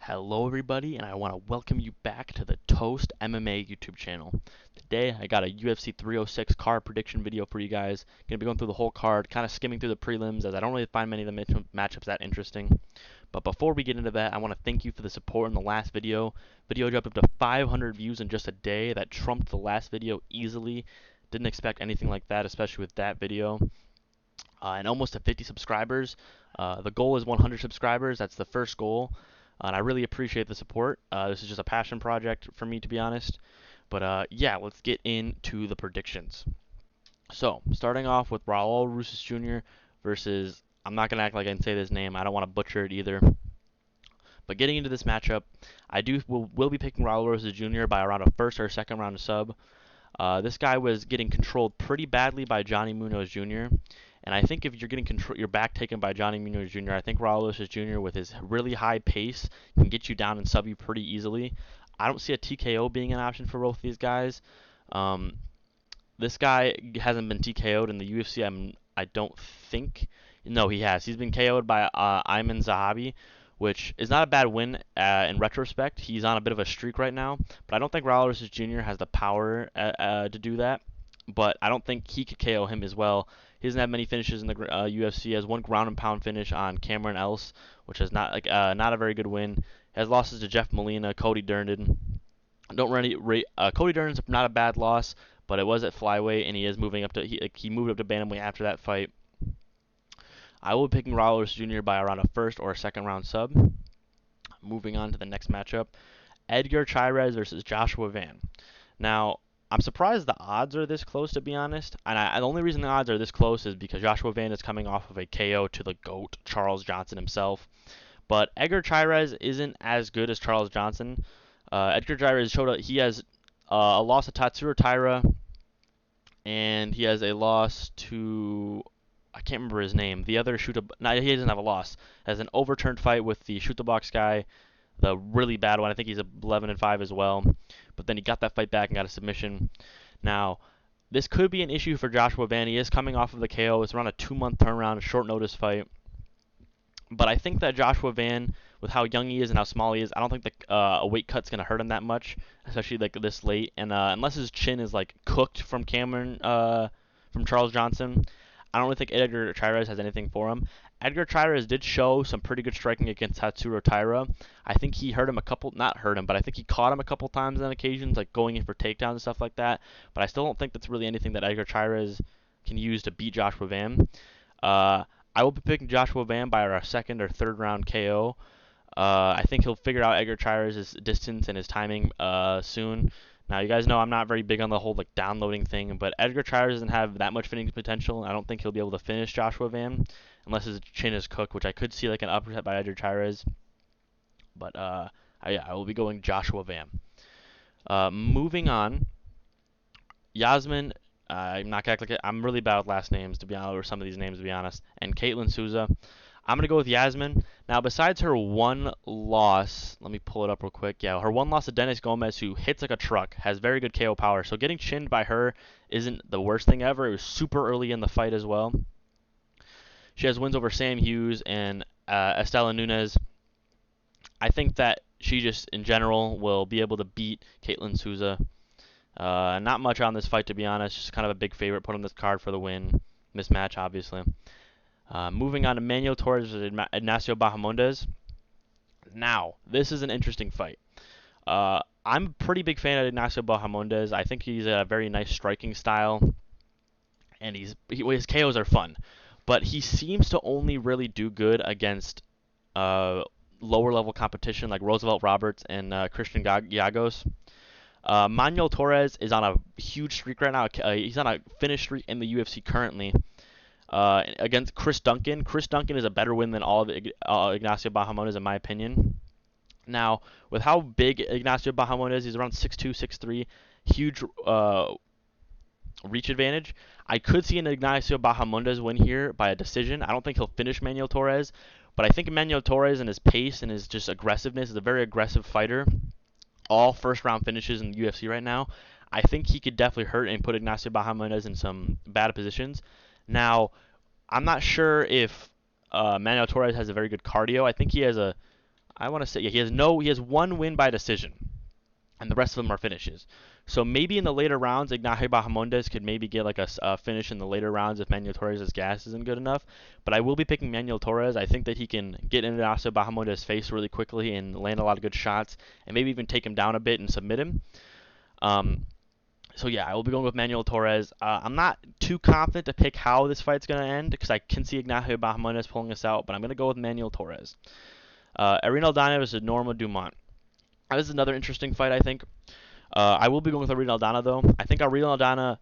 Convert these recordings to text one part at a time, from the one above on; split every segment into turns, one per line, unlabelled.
Hello everybody, and I want to welcome you back to the Toast MMA YouTube channel. Today I got a UFC 306 card prediction video for you guys. Gonna be going through the whole card, kind of skimming through the prelims as I don't really find many of the matchups that interesting. But before we get into that, I want to thank you for the support in the last video. Video jumped up to 500 views in just a day. That trumped the last video easily. Didn't expect anything like that, especially with that video. And almost to 50 subscribers. The goal is 100 subscribers. That's the first goal. And I really appreciate the support. This is just a passion project for me, to be honest. But yeah, let's get into the predictions. So, starting off with Raul Rosas Jr. versus, I'm not going to act like I can say this name. I don't want to butcher it either. But getting into this matchup, I will be picking Raul Rosas Jr. by around a first or second round sub. This guy was getting controlled pretty badly by Johnny Munoz Jr. And I think if you're getting your back taken by Johnny Munoz Jr., I think Raul Rosas Jr. with his really high pace can get you down and sub you pretty easily. I don't see a TKO being an option for both these guys. This guy hasn't been TKO'd in the UFC, I don't think. No, he has. He's been KO'd by Ayman Zahabi, which is not a bad win in retrospect. He's on a bit of a streak right now, but I don't think Raul Rosas Jr. has the power to do that. But I don't think he could KO him as well. He doesn't have many finishes in the UFC. He has one ground and pound finish on Cameron Else, which is not a very good win. He has losses to Jeff Molina, Cody Durden. Don't really rate Cody Durden's not a bad loss, but it was at flyweight, and he is moving up to he moved up to bantamweight after that fight. I will be picking Raul Rosas Jr. by around a first or a second round sub. Moving on to the next matchup, Edgar Chairez versus Joshua Van. Now, I'm surprised the odds are this close, to be honest. And the only reason the odds are this close is because Joshua Van is coming off of a KO to the GOAT, Charles Johnson himself. But Edgar Chairez isn't as good as Charles Johnson. Edgar Chairez showed he has a loss to Tatsuro Taira, and he has a loss to, I can't remember his name. The other he doesn't have a loss. Has an overturned fight with the shoot the box guy, the really bad one. I think he's 11-5 as well. But then he got that fight back and got a submission. Now, this could be an issue for Joshua Van. He is coming off of the KO. It's around a 2-month turnaround, a short notice fight. But I think that Joshua Van, with how young he is and how small he is, I don't think a weight cut's gonna hurt him that much, especially like this late. And unless his chin is like cooked from from Charles Johnson, I don't really think Edgar Chairez has anything for him. Edgar Chairez did show some pretty good striking against Tatsuro Taira. I think he hurt him not hurt him, but I think he caught him a couple times on occasions, like going in for takedowns and stuff like that. But I still don't think that's really anything that Edgar Chairez can use to beat Joshua Van. I will be picking Joshua Van by our second or third round KO. I think he'll figure out Edgar Chairez's distance and his timing soon. Now, you guys know I'm not very big on the whole like downloading thing, but Edgar Chairez doesn't have that much finishing potential. I don't think he'll be able to finish Joshua Van unless his chin is cooked, which I could see like an uppercut by Edgar Chairez. But yeah, I will be going Joshua Van. Moving on, Yazmin. I'm not gonna act like it. I'm really bad with last names, to be honest, or some of these names, to be honest. And Ketlen Souza. I'm going to go with Yazmin. Now, besides her one loss, let me pull it up real quick. Yeah, her one loss to Dennis Gomez, who hits like a truck, has very good KO power. So getting chinned by her isn't the worst thing ever. It was super early in the fight as well. She has wins over Sam Hughes and Estela Nunes. I think that she just, in general, will be able to beat Ketlen Souza. Not much on this fight, to be honest. Just kind of a big favorite put on this card for the win. Mismatch, obviously. Moving on to Manuel Torres versus Ignacio Bahamondes. Now, this is an interesting fight. I'm a pretty big fan of Ignacio Bahamondes. I think he's a very nice striking style, and his KOs are fun. But he seems to only really do good against lower level competition like Roosevelt Roberts and Christian Giagos. Manuel Torres is on a huge streak right now. He's on a finish streak in the UFC currently. Against Chris Duncan. Chris Duncan is a better win than all of Ignacio Bahamondes, in my opinion. Now, with how big Ignacio Bahamondes is, he's around 6'2", 6'3", huge reach advantage. I could see an Ignacio Bahamondes win here by a decision. I don't think he'll finish Manuel Torres, but I think Manuel Torres and his pace and his just aggressiveness is a very aggressive fighter. All first-round finishes in the UFC right now. I think he could definitely hurt and put Ignacio Bahamondes in some bad positions. Now, I'm not sure if Manuel Torres has a very good cardio. I think he has I want to say, yeah, he has one win by decision, and the rest of them are finishes. So maybe in the later rounds, Ignacio Bahamondes could maybe get like a finish in the later rounds if Manuel Torres' gas isn't good enough. But I will be picking Manuel Torres. I think that he can get into Ignacio Bahamondes' face really quickly and land a lot of good shots, and maybe even take him down a bit and submit him. So yeah, I will be going with Manuel Torres. I'm not too confident to pick how this fight's going to end because I can see Ignacio Bahamondes pulling us out, but I'm going to go with Manuel Torres. Irene Aldana versus Norma Dumont. This is another interesting fight, I think. I will be going with Irene Aldana, though. I think Irene Aldana,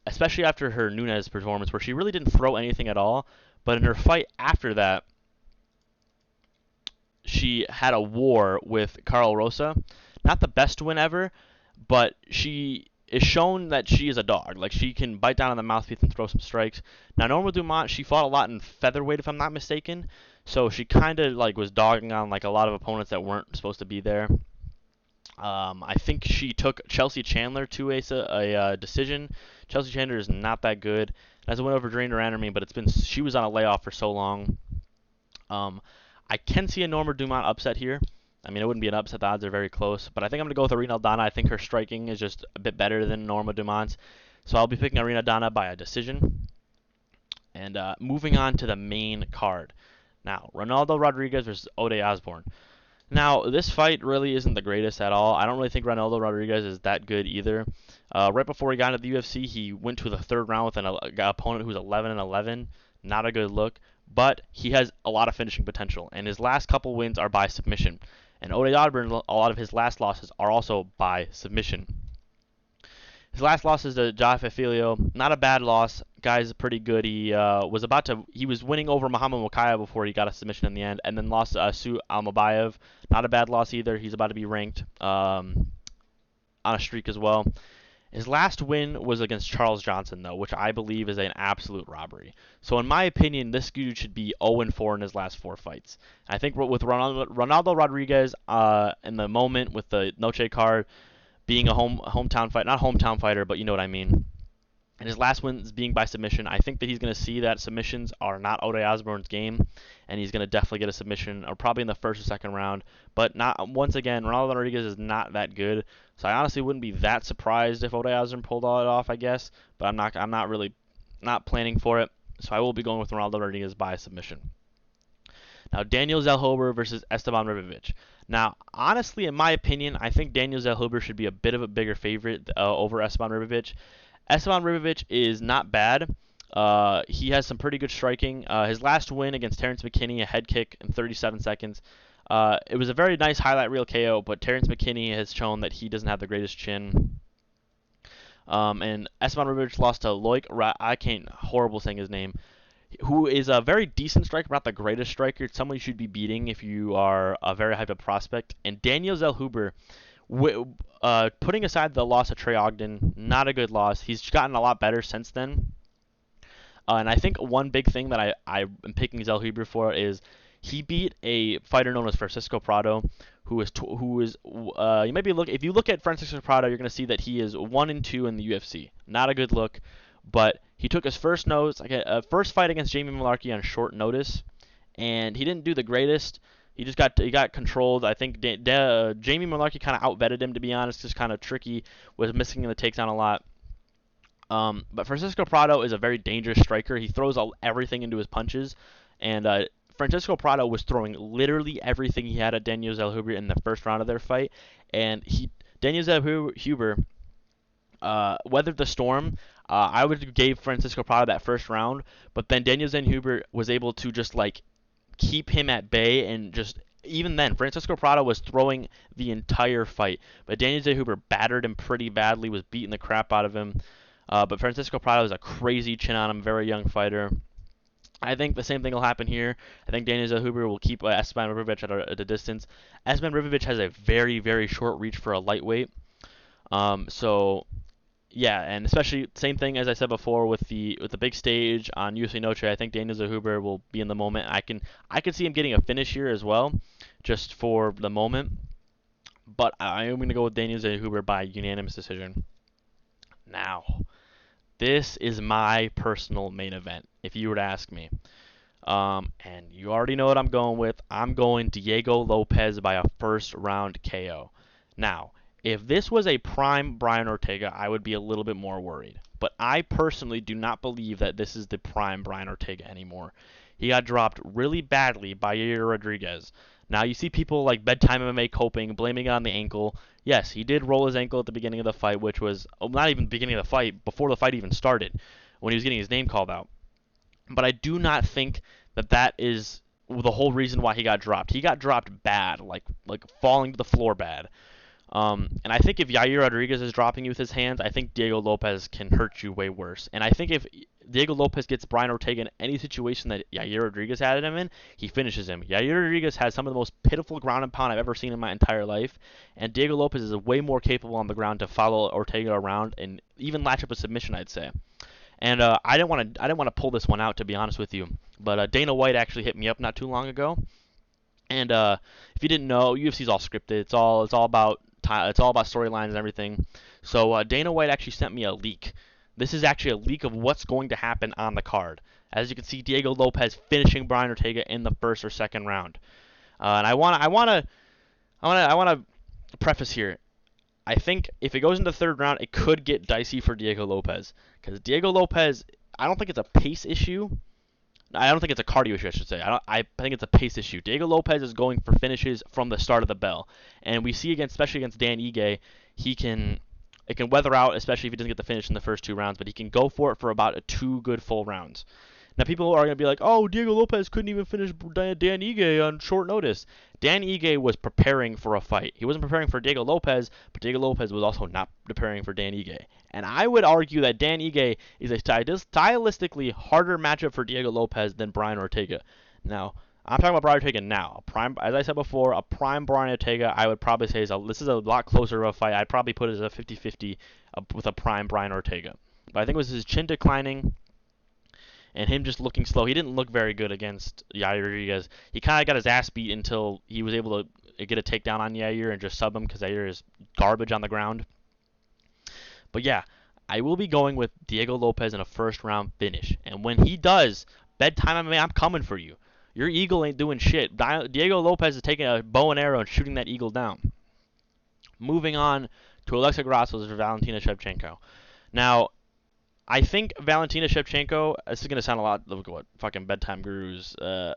especially after her Nunes performance, where she really didn't throw anything at all, but in her fight after that, she had a war with Carl Rosa. Not the best win ever, but she is shown that she is a dog. Like, she can bite down on the mouthpiece and throw some strikes. Now, Norma Dumont, she fought a lot in featherweight, if I'm not mistaken, so she kind of like was dogging on like a lot of opponents that weren't supposed to be there. I think she took Chelsea Chandler to a decision. Chelsea Chandler is not that good. Has a win over Drainer Andermy, but she was on a layoff for so long. I can see a Norma Dumont upset here. I mean, it wouldn't be an upset. The odds are very close. But I think I'm going to go with Irene Aldana. I think her striking is just a bit better than Norma Dumont's. So I'll be picking Irene Aldana by a decision. And moving on to the main card. Now, Ronaldo Rodriguez versus Ode Osbourne. Now, this fight really isn't the greatest at all. I don't really think Ronaldo Rodriguez is that good either. Right before he got into the UFC, he went to the third round with an opponent who's 11-11. Not a good look, but he has a lot of finishing potential, and his last couple wins are by submission. And Ode Osbourne, a lot of his last losses are also by submission. His last loss is to Jauregui. Not a bad loss. Guy's pretty good. He was winning over Muhammad Mokaev before he got a submission in the end, and then lost to Su Almabayev. Not a bad loss either. He's about to be ranked on a streak as well. His last win was against Charles Johnson, though, which I believe is an absolute robbery. So in my opinion, this dude should be 0-4 in his last 4 fights. I think with Ronaldo Rodriguez in the moment with the Noche card being a hometown fight, not hometown fighter, but you know what I mean. And his last win is being by submission. I think that he's going to see that submissions are not Ode Osbourne's game, and he's going to definitely get a submission, or probably in the first or second round. But not once again, Ronaldo Rodriguez is not that good, so I honestly wouldn't be that surprised if Ode Osbourne pulled it off, I guess. But I'm not really planning for it, so I will be going with Ronaldo Rodriguez by submission. Now, Daniel Zellhuber versus Esteban Ribovics. Now, honestly, in my opinion, I think Daniel Zellhuber should be a bit of a bigger favorite over Esteban Ribovics. Esteban Ribovics is not bad. He has some pretty good striking. His last win against Terrence McKinney, a head kick in 37 seconds. It was a very nice highlight reel KO, but Terrence McKinney has shown that he doesn't have the greatest chin. And Esteban Ribovics lost to Loic horrible saying his name, who is a very decent striker, not the greatest striker. It's someone you should be beating if you are a very hyped up prospect. And Daniel Zellhuber, putting aside the loss of Trey Ogden, not a good loss. He's gotten a lot better since then. And I think one big thing that I am picking Zellhuber for is he beat a fighter known as Francisco Prado, if you look at Francisco Prado, you're going to see that he is 1-2 in the UFC. Not a good look, but he took his first fight against Jamie Mullarkey on short notice, and he didn't do the greatest. He got controlled. I think Jamie Mullarkey kind of outvetted him, to be honest. Just kind of tricky, was missing in the takedown a lot. But Francisco Prado is a very dangerous striker. He throws everything into his punches, and Francisco Prado was throwing literally everything he had at Daniel Zellhuber in the first round of their fight, and Daniel Zellhuber weathered the storm. I would give Francisco Prado that first round, but then Daniel Zellhuber was able to just keep him at bay, and just even then, Francisco Prado was throwing the entire fight, but Daniel Zellhuber battered him pretty badly, was beating the crap out of him. But Francisco Prado is a crazy chin on him, very young fighter. I think the same thing will happen here. I think Daniel Zellhuber will keep Esteban Ribovics at a distance. Esteban Ribovics has a very, very short reach for a lightweight. Yeah, and especially same thing as I said before with the big stage on UFC Noche. I think Daniel Zellhuber will be in the moment. I can see him getting a finish here as well, just for the moment. But I am going to go with Daniel Zellhuber by unanimous decision. Now, this is my personal main event, if you were to ask me. And you already know what I'm going with. I'm going Diego Lopes by a first round KO. Now, if this was a prime Brian Ortega, I would be a little bit more worried. But I personally do not believe that this is the prime Brian Ortega anymore. He got dropped really badly by Yair Rodriguez. Now, you see people like Bedtime MMA coping, blaming it on the ankle. Yes, he did roll his ankle at the beginning of the fight, which was not even the beginning of the fight, before the fight even started, when he was getting his name called out. But I do not think that that is the whole reason why he got dropped. He got dropped bad, like falling to the floor bad. And I think if Yair Rodriguez is dropping you with his hands, I think Diego Lopes can hurt you way worse. And I think if Diego Lopes gets Brian Ortega in any situation that Yair Rodriguez had him in, he finishes him. Yair Rodriguez has some of the most pitiful ground and pound I've ever seen in my entire life, and Diego Lopes is way more capable on the ground to follow Ortega around and even latch up a submission, I'd say. And I didn't want to pull this one out, to be honest with you, but Dana White actually hit me up not too long ago. And if you didn't know, UFC's all scripted. It's all about storylines and everything. So Dana White actually sent me a leak. This is actually a leak of what's going to happen on the card. As you can see, Diego Lopes finishing Brian Ortega in the first or second round. And I want to preface here. I think if it goes into the third round, it could get dicey for Diego Lopes. Because Diego Lopes, I don't think it's a pace issue. I don't think it's a cardio issue, I should say. I think it's a pace issue. Diego Lopes is going for finishes from the start of the bell. And we see, especially against Dan Ige, it can weather out, especially if he doesn't get the finish in the first 2 rounds. But he can go for it for about 2 good full rounds. Now, people are going to be like, oh, Diego Lopes couldn't even finish Dan Ige on short notice. Dan Ige was preparing for a fight. He wasn't preparing for Diego Lopes, but Diego Lopes was also not preparing for Dan Ige. And I would argue that Dan Ige is a stylistically harder matchup for Diego Lopes than Brian Ortega. Now, I'm talking about Brian Ortega now. As I said before, a prime Brian Ortega, I would probably say this is a lot closer of a fight. I'd probably put it as a 50-50 with a prime Brian Ortega. But I think it was his chin declining and him just looking slow. He didn't look very good against Yair Rodriguez. He kind of got his ass beat until he was able to get a takedown on Yair and just sub him because Yair is garbage on the ground. But yeah, I will be going with Diego Lopes in a first-round finish. And when he does, Bedtime MMA, I'm coming for you. Your eagle ain't doing shit. Diego Lopes is taking a bow and arrow and shooting that eagle down. Moving on to Alexa Grasso versus Valentina Shevchenko. Now, I think Valentina Shevchenko, this is going to sound a lot like what fucking Bedtime Guru's,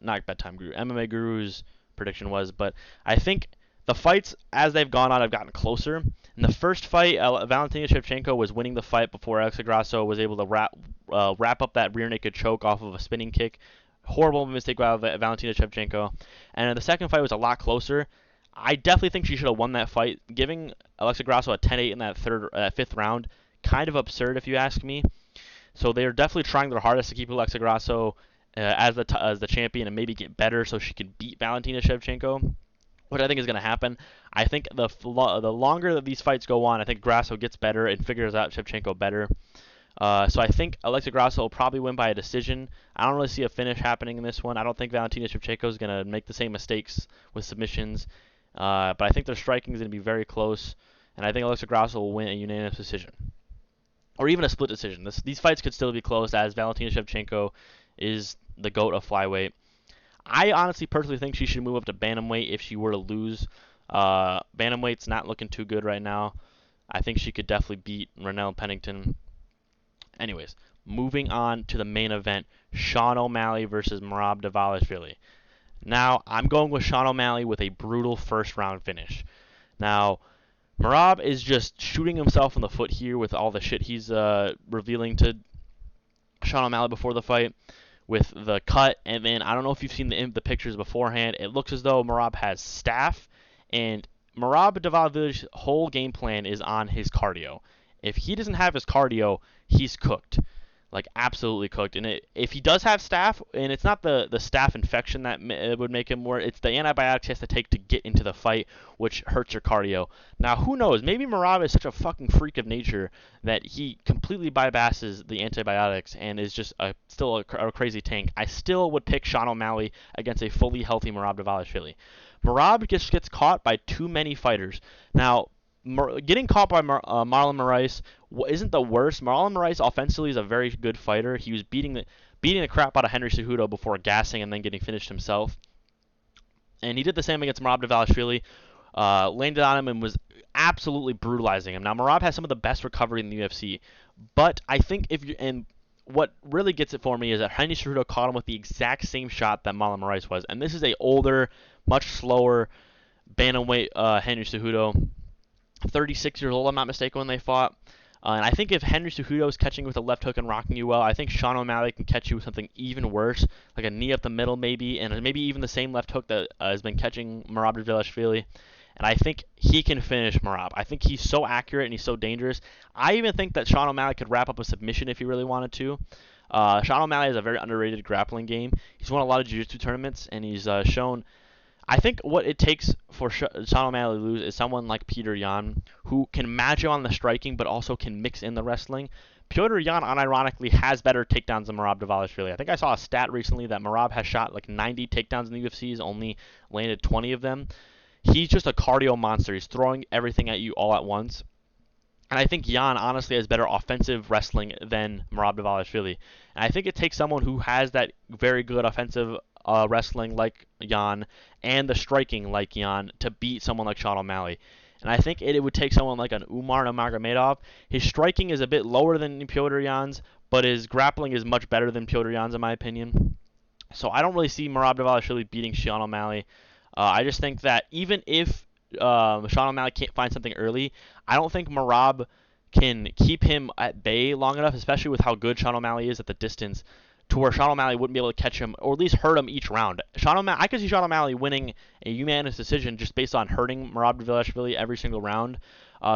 not Bedtime Guru, MMA Guru's prediction was, but I think the fights, as they've gone on, have gotten closer. In the first fight, Valentina Shevchenko was winning the fight before Alexa Grasso was able to wrap up that rear naked choke off of a spinning kick. Horrible mistake by Valentina Shevchenko. And in the second fight was a lot closer. I definitely think she should have won that fight. Giving Alexa Grasso a 10-8 in that fifth round, kind of absurd if you ask me. So they're definitely trying their hardest to keep Alexa Grasso as the champion and maybe get better so she can beat Valentina Shevchenko, which I think is going to happen. I think the longer that these fights go on, I think Grasso gets better and figures out Shevchenko better. So I think Alexa Grasso will probably win by a decision. I don't really see a finish happening in this one. I don't think Valentina Shevchenko is going to make the same mistakes with submissions. But I think their striking is going to be very close. And I think Alexa Grasso will win a unanimous decision. Or even a split decision. These fights could still be close as Valentina Shevchenko is the GOAT of flyweight. I honestly personally think she should move up to bantamweight if she were to lose. Bantamweight's not looking too good right now. I think she could definitely beat Ronaldo Pennington. Anyways, moving on to the main event, Sean O'Malley versus Merab Dvalishvili. Now, I'm going with Sean O'Malley with a brutal first-round finish. Now, Merab is just shooting himself in the foot here with all the shit he's revealing to Sean O'Malley before the fight with the cut. And then, I don't know if you've seen the pictures beforehand. It looks as though Merab has staff. And Merab Dvalishvili's whole game plan is on his cardio. If he doesn't have his cardio, he's cooked. Like, absolutely cooked. And if he does have staph, and it's not the staph infection that would make him more, it's the antibiotics he has to take to get into the fight, which hurts your cardio. Now, who knows? Maybe Merab is such a fucking freak of nature that he completely bypasses the antibiotics and is just still a crazy tank. I still would pick Sean O'Malley against a fully healthy Merab Dvalishvili. Merab just gets caught by too many fighters. Now, getting caught by Marlon Moraes isn't the worst. Marlon Moraes offensively is a very good fighter. He was beating beating the crap out of Henry Cejudo before gassing and then getting finished himself. And he did the same against Merab Dvalishvili. Landed on him and was absolutely brutalizing him. Now, Merab has some of the best recovery in the UFC, but I think what really gets it for me is that Henry Cejudo caught him with the exact same shot that Marlon Moraes was, and this is a older, much slower bantamweight Henry Cejudo, 36 years old, I'm not mistaken, when they fought. And I think if Henry Cejudo is catching with a left hook and rocking you well, I think Sean O'Malley can catch you with something even worse, like a knee up the middle maybe, and maybe even the same left hook that has been catching Merab Dvalishvili. And I think he can finish Merab. I think he's so accurate and he's so dangerous. I even think that Sean O'Malley could wrap up a submission if he really wanted to. Sean O'Malley has a very underrated grappling game. He's won a lot of jiu-jitsu tournaments, and he's shown... I think what it takes for Sean O'Malley to lose is someone like Petr Yan, who can match him on the striking but also can mix in the wrestling. Petr Yan, unironically, has better takedowns than Merab Dvalishvili. I think I saw a stat recently that Merab has shot like 90 takedowns in the UFC. He's only landed 20 of them. He's just a cardio monster. He's throwing everything at you all at once. And I think Yan honestly has better offensive wrestling than Merab Dvalishvili. And I think it takes someone who has that very good offensive wrestling like Yan and the striking like Yan to beat someone like Sean O'Malley. And I think it would take someone like an Umar Nurmagomedov. His striking is a bit lower than Petr Yan's, but his grappling is much better than Petr Yan's in my opinion. So I don't really see Merab Dvalishvili beating Sean O'Malley. I just think that even if Sean O'Malley can't find something early, I don't think Merab can keep him at bay long enough, especially with how good Sean O'Malley is at the distance, to where Sean O'Malley wouldn't be able to catch him or at least hurt him each round. I could see Sean O'Malley winning a unanimous decision just based on hurting Merab Dvalishvili every single round.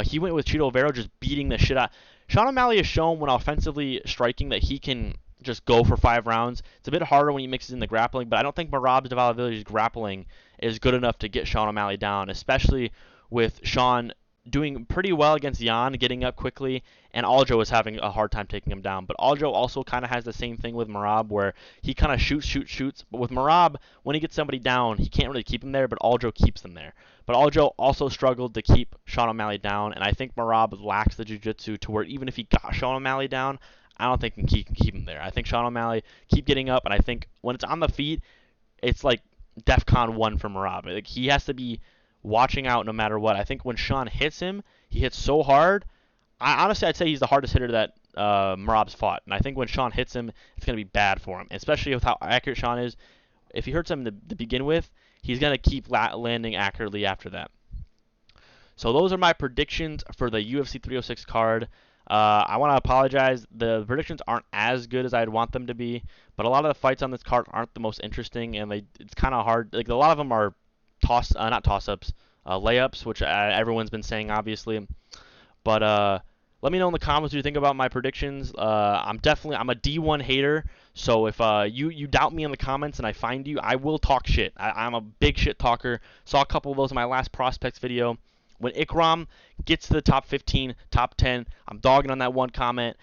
He went with Chito Vera just beating the shit out. Sean O'Malley has shown when offensively striking that he can just go for 5 rounds. It's a bit harder when he mixes in the grappling, but I don't think Merab Dvalishvili's grappling is good enough to get Sean O'Malley down, especially with Sean doing pretty well against Yan, getting up quickly, and Aljo is having a hard time taking him down. But Aljo also kind of has the same thing with Merab, where he kind of shoots. But with Merab, when he gets somebody down, he can't really keep him there, but Aljo keeps them there. But Aljo also struggled to keep Sean O'Malley down, and I think Merab lacks the jiu-jitsu to where even if he got Sean O'Malley down, I don't think he can keep him there. I think Sean O'Malley keep getting up, and I think when it's on the feet, it's like DEFCON 1 for Merab. Like, he has to be watching out no matter what. I think when Sean hits him, he hits so hard. I'd say he's the hardest hitter that Merab's fought. And I think when Sean hits him, it's going to be bad for him, especially with how accurate Sean is. If he hurts him to begin with, he's going to keep landing accurately after that. So those are my predictions for the UFC 306 card. I want to apologize. The predictions aren't as good as I'd want them to be, but a lot of the fights on this card aren't the most interesting, and it's kind of hard. Like, a lot of them are not toss-ups, layups, which everyone's been saying, obviously. But let me know in the comments what you think about my predictions. I'm a D1 hater, so if you doubt me in the comments and I find you, I will talk shit. I'm a big shit talker. Saw a couple of those in my last prospects video. When Ikram gets to the top 15, top 10, I'm dogging on that one comment.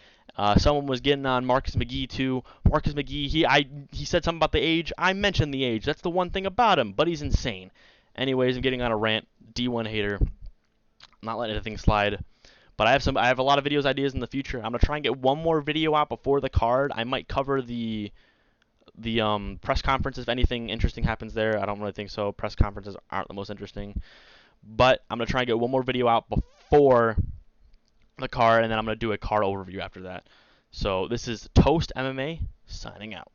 Someone was getting on Marcus McGee too. Marcus McGee, he said something about the age. I mentioned the age. That's the one thing about him, but he's insane. Anyways, I'm getting on a rant. D1 hater. I'm not letting anything slide. But I have a lot of videos ideas in the future. I'm gonna try and get one more video out before the card. I might cover the press conferences if anything interesting happens there. I don't really think so. Press conferences aren't the most interesting. But I'm going to try and get one more video out before the card, and then I'm going to do a card overview after that. So this is Toast MMA signing out.